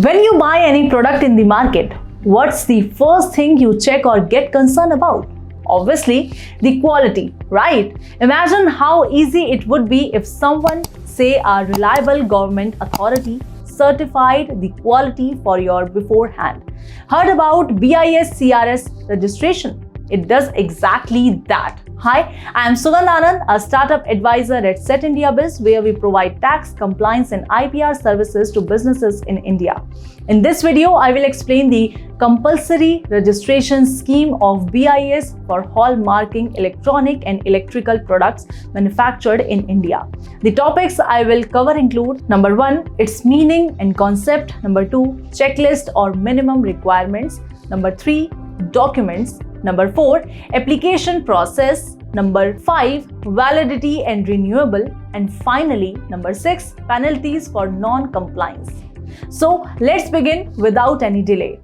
When you buy any product in the market, what's the first thing you check or get concerned about? Obviously, the quality, right? Imagine how easy it would be if someone, say a reliable government authority, certified the quality for your beforehand. Heard about BIS CRS registration? It does exactly that. Hi, I am Sugandh Anand, a startup advisor at Set India Biz, where we provide tax, compliance and IPR services to businesses in India. In this video, I will explain the Compulsory Registration Scheme of BIS for hallmarking electronic and electrical products manufactured in India. The topics I will cover include: number 1, its meaning and concept; number 2, checklist or minimum requirements; number 3, documents; number 4, application process; number 5, validity and renewable; and finally, number 6, penalties for non-compliance. So let's begin without any delay.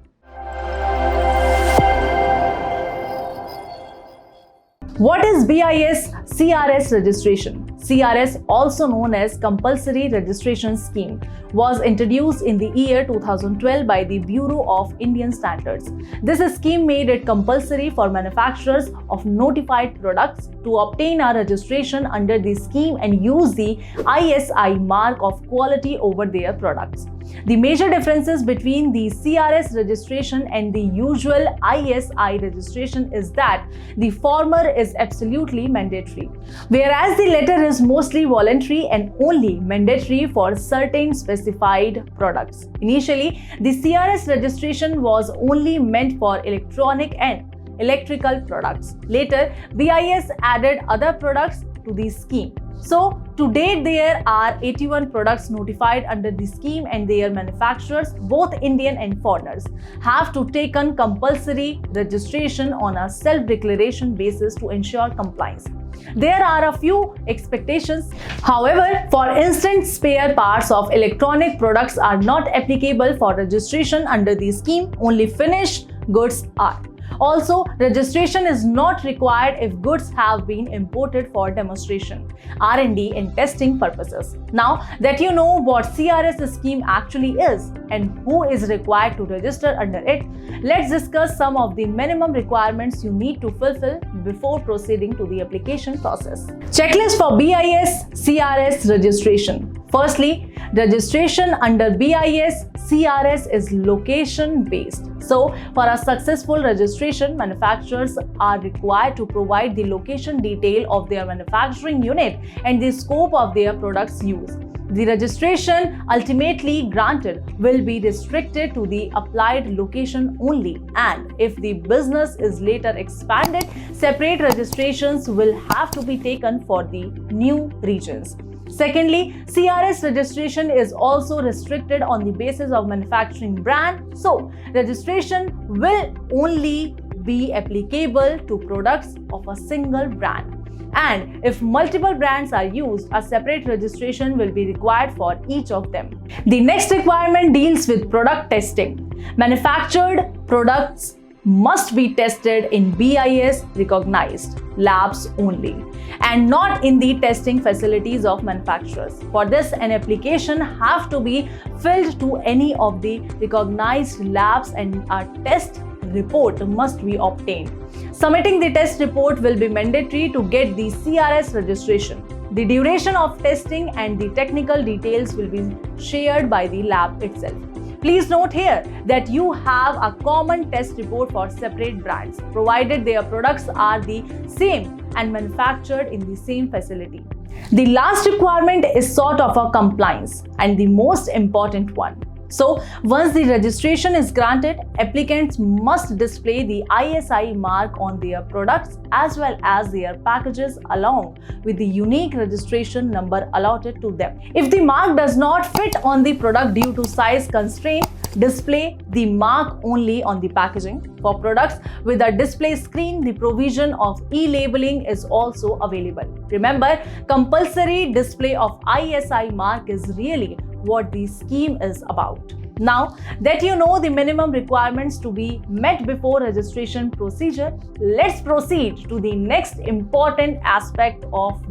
What is BIS CRS registration? CRS, also known as Compulsory Registration Scheme, was introduced in the year 2012 by the Bureau of Indian Standards. This scheme made it compulsory for manufacturers of notified products to obtain a registration under the scheme and use the ISI Mark of quality over their products. The major differences between the CRS registration and the usual ISI registration is that the former is absolutely mandatory, whereas the latter is mostly voluntary and only mandatory for certain specified products. Initially, the CRS registration was only meant for electronic and electrical products. Later, BIS added other products to the scheme. So, to date, there are 81 products notified under the scheme, and their manufacturers, both Indian and foreigners, have to take on compulsory registration on a self-declaration basis to ensure compliance. There are a few expectations. However, for instance, spare parts of electronic products are not applicable for registration under the scheme. Only finished goods are. Also, registration is not required if goods have been imported for demonstration, R&D and testing purposes. Now that you know what CRS scheme actually is and who is required to register under it, let's discuss some of the minimum requirements you need to fulfill before proceeding to the application process. Checklist for BIS CRS registration. Firstly, registration under BIS CRS is location-based. So, for a successful registration, manufacturers are required to provide the location detail of their manufacturing unit and the scope of their products used. The registration ultimately granted will be restricted to the applied location only, and if the business is later expanded, separate registrations will have to be taken for the new regions. Secondly, CRS registration is also restricted on the basis of manufacturing brand, so registration will only be applicable to products of a single brand. And if multiple brands are used, a separate registration will be required for each of them. The next requirement deals with product testing. Manufactured products must be tested in BIS recognized labs only and not in the testing facilities of manufacturers. For this, an application have to be filled to any of the recognized labs and a test report must be obtained. Submitting the test report will be mandatory to get the CRS registration. The duration of testing and the technical details will be shared by the lab itself. Please note here that you have a common test report for separate brands, provided their products are the same and manufactured in the same facility. The last requirement is sort of a compliance and the most important one. So, once the registration is granted, applicants must display the ISI mark on their products as well as their packages along with the unique registration number allotted to them. If the mark does not fit on the product due to size constraint, display the mark only on the packaging. For products with a display screen, the provision of e-labeling is also available. Remember, compulsory display of ISI mark is really what the scheme is about. Now that you know the minimum requirements to be met before registration procedure, let's proceed to the next important aspect of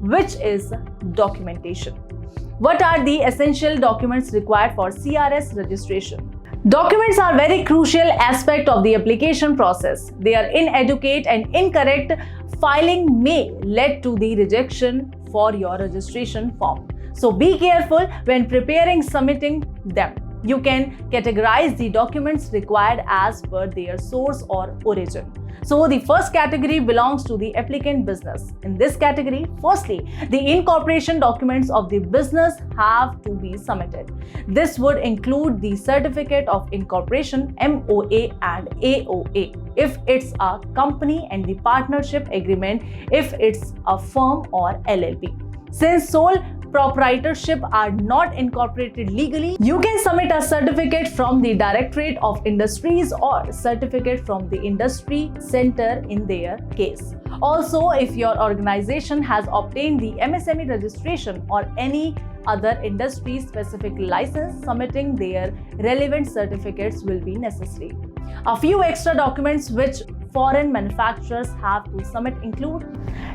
which is documentation. What are the essential documents required for CRS registration? Documents are very crucial aspect of the application process. They are inadequate and incorrect filing may lead to the rejection for your registration form. So be careful when preparing submitting them. You can categorize the documents required as per their source or origin. So the first category belongs to the applicant business. In this category, firstly, the incorporation documents of the business have to be submitted. This would include the certificate of incorporation MOA and AOA if it's a company, and the partnership agreement if it's a firm or LLP. Since sole proprietorship are not incorporated legally, you can submit a certificate from the Directorate of Industries or certificate from the industry center in their case. Also, if your organization has obtained the MSME registration or any other industry specific license, submitting their relevant certificates will be necessary. A few extra documents which foreign manufacturers have to submit include: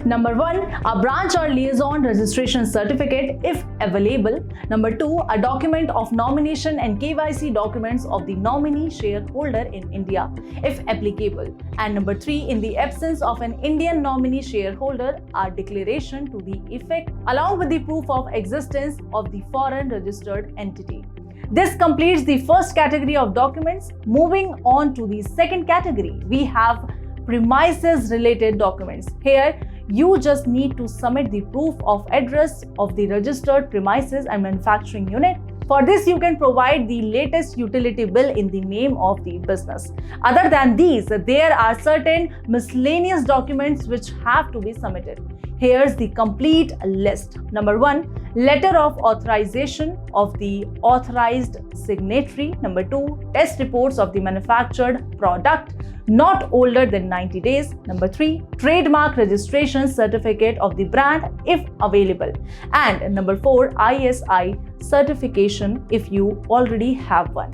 Number 1, a branch or liaison registration certificate if available. Number 2, a document of nomination and KYC documents of the nominee shareholder in India if applicable. And number 3, in the absence of an Indian nominee shareholder, a declaration to the effect along with the proof of existence of the foreign registered entity. This completes the first category of documents. Moving on to the second category, we have premises related documents. Here, you just need to submit the proof of address of the registered premises and manufacturing unit. For this, you can provide the latest utility bill in the name of the business. Other than these, there are certain miscellaneous documents which have to be submitted. Here's the complete list. Number 1, letter of authorization of the authorized signatory. Number 2, test reports of the manufactured product not older than 90 days. Number 3, trademark registration certificate of the brand if available. And number 4, ISI certification if you already have one.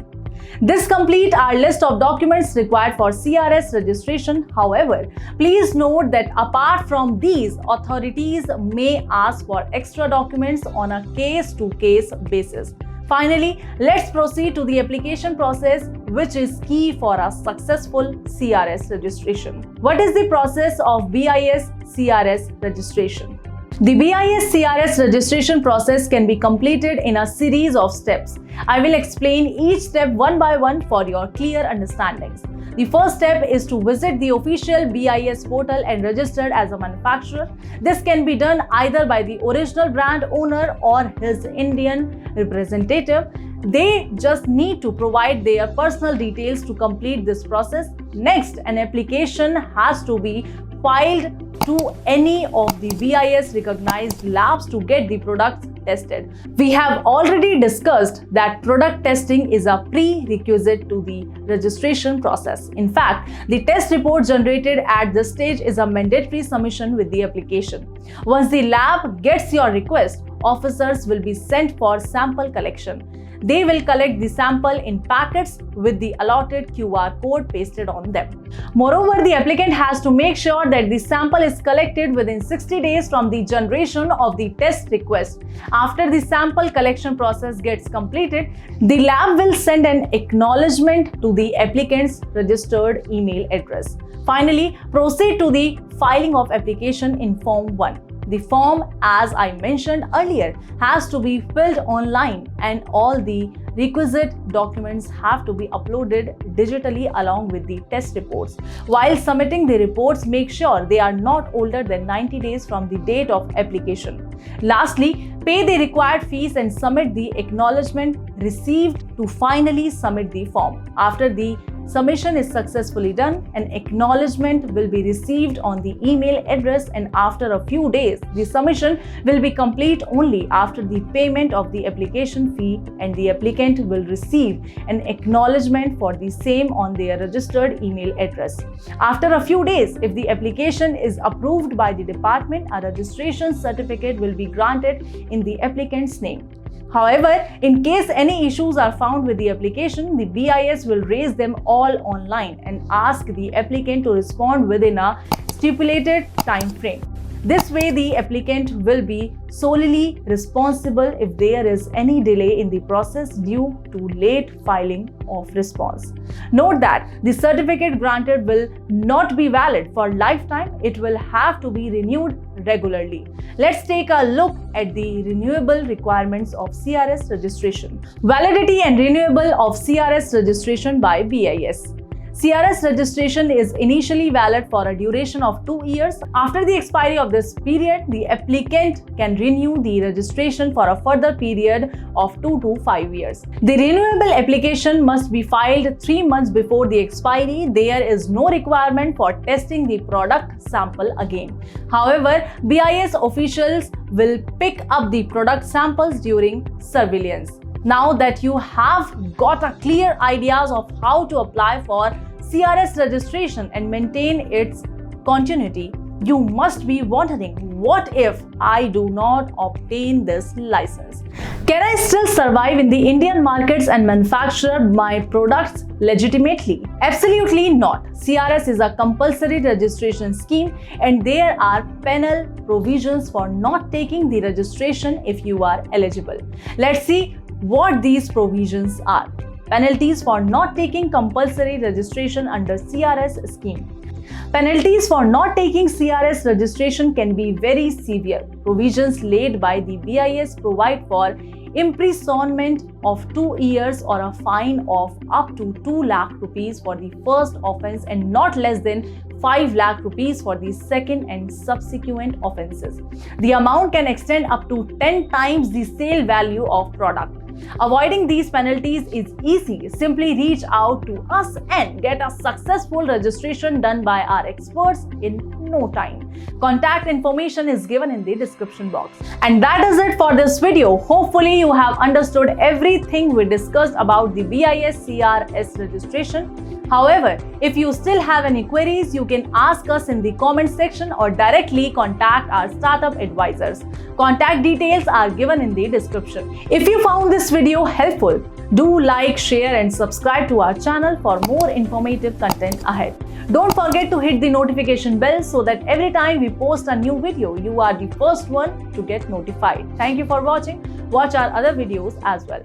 This completes our list of documents required for CRS registration. However, please note that apart from these, authorities may ask for extra documents on a case-to-case basis. Finally, let's proceed to the application process, which is key for a successful CRS registration. What is the process of BIS CRS registration? The BIS CRS registration process can be completed in a series of steps. I will explain each step one by one for your clear understandings. The first step is to visit the official BIS portal and register as a manufacturer. This can be done either by the original brand owner or his Indian representative. They just need to provide their personal details to complete this process. Next, an application has to be filed to any of the BIS recognized labs to get the products tested. We have already discussed that product testing is a prerequisite to the registration process. In fact, the test report generated at this stage is a mandatory submission with the application. Once the lab gets your request, officers will be sent for sample collection. They will collect the sample in packets with the allotted QR code pasted on them. Moreover, the applicant has to make sure that the sample is collected within 60 days from the generation of the test request. After the sample collection process gets completed, the lab will send an acknowledgement to the applicant's registered email address. Finally, proceed to the filing of application in Form 1. The form, as I mentioned earlier, has to be filled online and all the requisite documents have to be uploaded digitally along with the test reports. While submitting the reports, make sure they are not older than 90 days from the date of application. Lastly, pay the required fees and submit the acknowledgement received to finally submit the form. After the submission is successfully done, an acknowledgement will be received on the email address, and after a few days, the submission will be complete only after the payment of the application fee, and the applicant will receive an acknowledgement for the same on their registered email address. After a few days, if the application is approved by the department, a registration certificate will be granted in the applicant's name. However, in case any issues are found with the application, the BIS will raise them all online and ask the applicant to respond within a stipulated time frame. This way, the applicant will be solely responsible if there is any delay in the process due to late filing of response. Note that the certificate granted will not be valid for lifetime. It will have to be renewed regularly. Let's take a look at the renewable requirements of CRS registration. Validity and renewal of CRS registration by BIS. CRS registration is initially valid for a duration of 2 years. After the expiry of this period, the applicant can renew the registration for a further period of 2 to 5 years. The renewable application must be filed 3 months before the expiry. There is no requirement for testing the product sample again. However, BIS officials will pick up the product samples during surveillance. Now that you have got a clear ideas of how to apply for CRS registration and maintain its continuity, you must be wondering, what if I do not obtain this license? Can I still survive in the Indian markets and manufacture my products legitimately? Absolutely not. CRS is a compulsory registration scheme and there are penal provisions for not taking the registration if you are eligible. Let's see what these provisions are. Penalties for not taking compulsory registration under CRS scheme. Penalties for not taking CRS registration can be very severe. Provisions laid by the BIS provide for imprisonment of 2 years or a fine of up to 2 lakh rupees for the first offence and not less than 5 lakh rupees for the second and subsequent offences. The amount can extend up to 10 times the sale value of product. Avoiding these penalties is easy. Simply reach out to us and get a successful registration done by our experts in no time. Contact information is given in the description box. And that is it for this video. Hopefully you have understood everything we discussed about the BIS CRS registration. However, if you still have any queries, you can ask us in the comment section or directly contact our startup advisors. Contact details are given in the description. If you found this video helpful, do like, share and subscribe to our channel for more informative content ahead. Don't forget to hit the notification bell so that every time we post a new video, you are the first one to get notified. Thank you for watching. Watch our other videos as well.